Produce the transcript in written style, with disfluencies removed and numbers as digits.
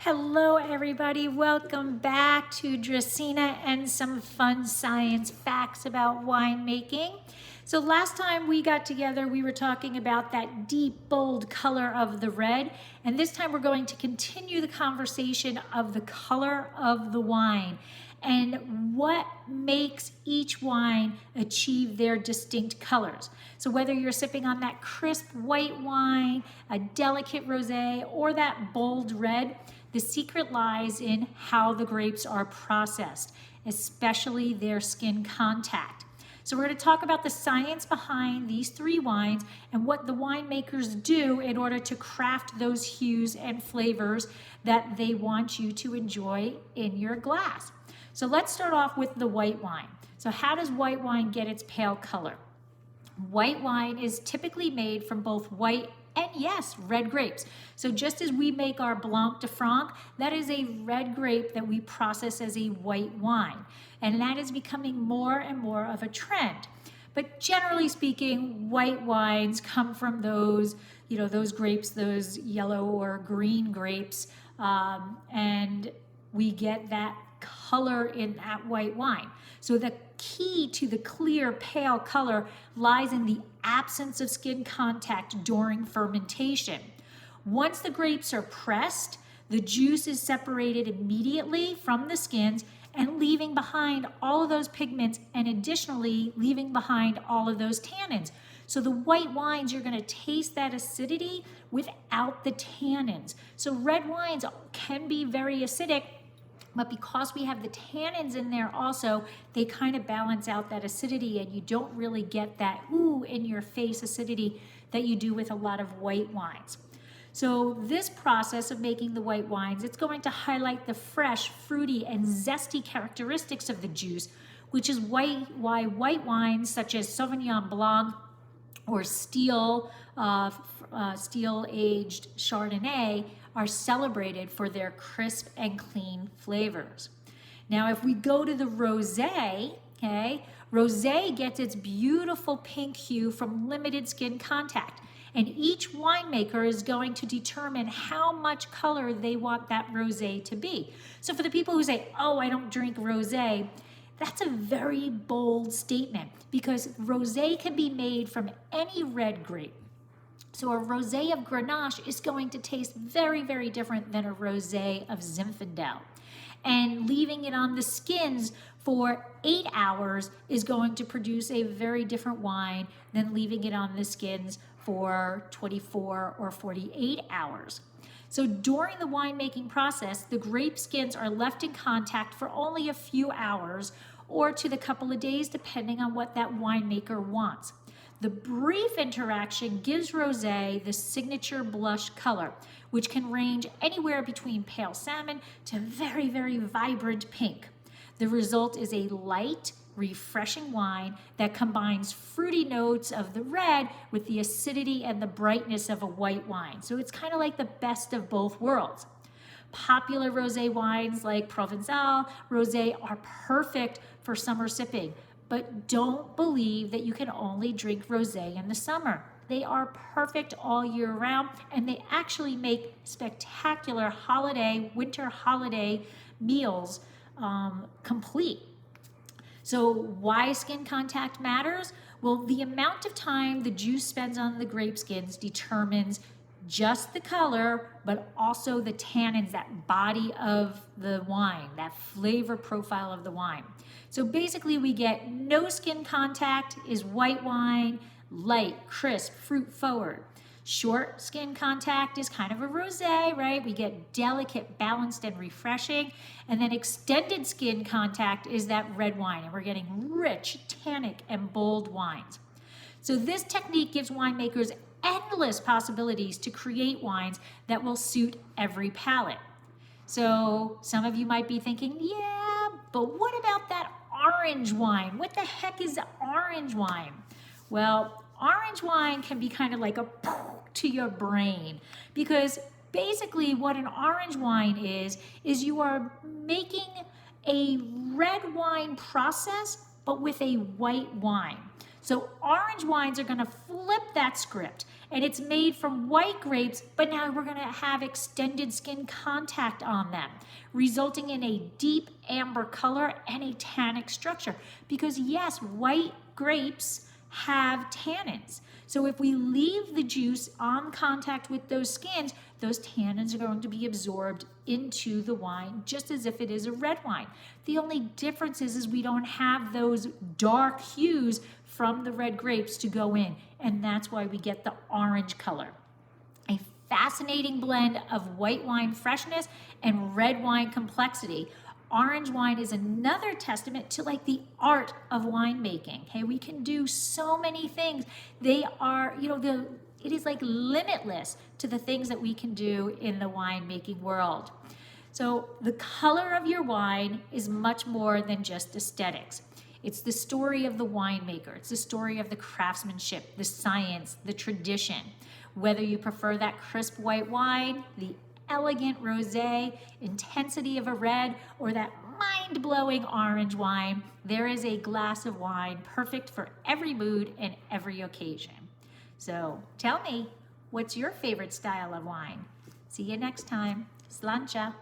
Hello everybody, welcome back to Dracaena and some fun science facts about winemaking. So last time we got together, we were talking about that deep, bold color of the red, and this time we're going to continue the conversation of the color of the wine and what makes each wine achieve their distinct colors. So whether you're sipping on that crisp white wine, a delicate rosé, or that bold red, the secret lies in how the grapes are processed, especially their skin contact. So we're going to talk about the science behind these three wines and what the winemakers do in order to craft those hues and flavors that they want you to enjoy in your glass. So let's start off with the white wine. So how does white wine get its pale color? White wine is typically made from both white and, yes, red grapes. So just as we make our Blanc de Franc, that is a red grape that we process as a white wine. And that is becoming more and more of a trend. But generally speaking, white wines come from those, those grapes, those yellow or green grapes, and we get that color in that white wine. So the key to the clear, pale color lies in the absence of skin contact during fermentation. Once the grapes are pressed, the juice is separated immediately from the skins and leaving behind all of those pigments and additionally leaving behind all of those tannins. So the white wines, you're going to taste that acidity without the tannins. So red wines can be very acidic, but because we have the tannins in there also, they kind of balance out that acidity and you don't really get that ooh in your face acidity that you do with a lot of white wines. So this process of making the white wines, it's going to highlight the fresh, fruity, and zesty characteristics of the juice, which is why white wines such as Sauvignon Blanc or steel aged Chardonnay are celebrated for their crisp and clean flavors. Now, if we go to the rosé, rosé gets its beautiful pink hue from limited skin contact. And each winemaker is going to determine how much color they want that rosé to be. So for the people who say, oh, I don't drink rosé, that's a very bold statement because rosé can be made from any red grape. So a rosé of Grenache is going to taste very, very different than a rosé of Zinfandel. And leaving it on the skins for 8 hours is going to produce a very different wine than leaving it on the skins for 24 or 48 hours. So during the winemaking process, the grape skins are left in contact for only a few hours or to the couple of days, depending on what that winemaker wants. The brief interaction gives rosé the signature blush color, which can range anywhere between pale salmon to very, very vibrant pink. The result is a light, refreshing wine that combines fruity notes of the red with the acidity and the brightness of a white wine. So it's kind of like the best of both worlds. Popular rosé wines like Provençal rosé are perfect for summer sipping, but don't believe that you can only drink rosé in the summer. They are perfect all year round, and they actually make spectacular winter holiday meals complete. So why skin contact matters? Well, the amount of time the juice spends on the grape skins determines just the color, but also the tannins, that body of the wine, that flavor profile of the wine. So basically we get no skin contact is white wine, light, crisp, fruit forward. Short skin contact is kind of a rosé, right? We get delicate, balanced, and refreshing. And then extended skin contact is that red wine, and we're getting rich, tannic, and bold wines. So this technique gives winemakers endless possibilities to create wines that will suit every palate. So some of you might be thinking, yeah, but what about that orange wine? What the heck is orange wine? Well, orange wine can be kind of like a to your brain because basically what an orange wine is you are making a red wine process but with a white wine. So orange wines are gonna flip that script, and it's made from white grapes, but now we're gonna have extended skin contact on them, resulting in a deep amber color and a tannic structure. Because yes, white grapes have tannins. So if we leave the juice on contact with those skins, those tannins are going to be absorbed into the wine just as if it is a red wine. The only difference is we don't have those dark hues from the red grapes to go in, and that's why we get the orange color. A fascinating blend of white wine freshness and red wine complexity. Orange wine is another testament to like the art of winemaking. Okay, we can do so many things. They are, it is like limitless to the things that we can do in the winemaking world. So the color of your wine is much more than just aesthetics. It's the story of the winemaker. It's the story of the craftsmanship, the science, the tradition. Whether you prefer that crisp white wine, the elegant rosé, intensity of a red, or that mind-blowing orange wine, there is a glass of wine perfect for every mood and every occasion. So tell me, what's your favorite style of wine? See you next time. Slancha.